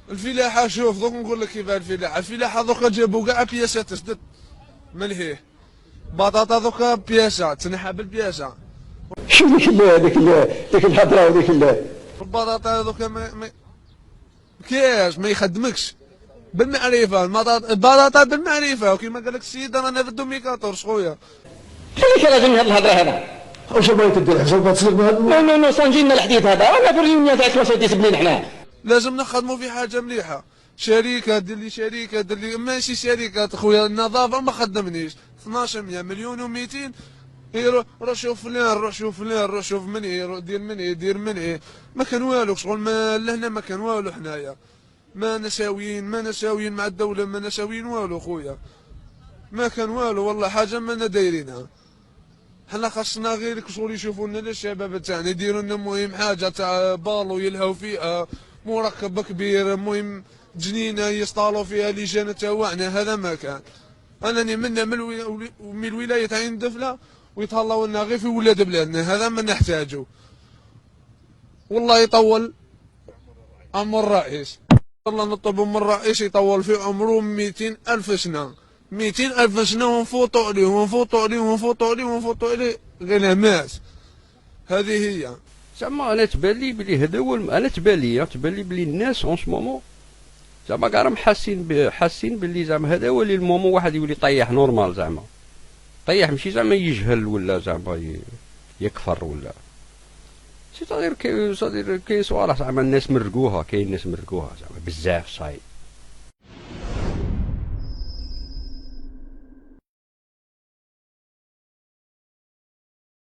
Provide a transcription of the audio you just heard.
الفلاحه شوف دوك نقول لك كيفاه الفلاحه دوكا جابوا كاع بياسات جدد ملهيه بطاطا دوكا بياسه تنحى بالبياسه. شوف ديك الهضره وديك البطاطا دوكا كاش ما يخدمكش بالمعرفه البطاطا بالمعرفه وكيما قال لك السيد رانا في الدوميكاتور خويا. خليك لازم هاد الهضره هذا واش بغيت دير حساب تصير نو نو سانجينا الحديث هذا انا في الريونيون تاع كلاسيتيس بنين حنا لازم نخدموا في حاجه مليحه. شركه دير لي شركه دير لي ماشي شركات خويا النظافه ما خدمنيش 12 مليون و200 روح شوف فلان روح شوف فلان روح شوف من ايه دير من ايه دير من ايه ما كان والو شغل ما لهنا ما كان والو حنايا ما نساويين مع الدوله ما نساويين والو خويا ما كان والو والله حاجه ما دايرينها. حنا خاصنا غير شغل يشوفونا للشباب تاعنا يديروا لنا مهم حاجه تاع بالو يلهوا فيها مركب كبير مهم جنينه يسطالوا فيها لجان تاعنا هذا ما كان. انني منا من الولايه تاع دفله ويتهلاو لنا غير في ولاد بلادنا هذا ما نحتاجه. والله يطول عمر الرئيس والله نطلب من الرئيس يطول في عمره 200,000 سنه 200,000 سنه ونفوتوا عليه ونفوتوا عليه ونفوتوا عليه ونفوتوا عليه غير مات. هذه هي زعما انا تبان لي بلي هذا هو انا تبان لي بلي الناس اون سو مومون زعما كاع راهم حاسين بلي زعما هذا هو اللي المومون واحد يولي طيح نورمال زعما طيح ماشي زعما يجهل ولا زعما يكفر ولا سي صدير كاين صوالح زعما الناس مرقوها كاين ناس مرقوها زعما بزاف صاي.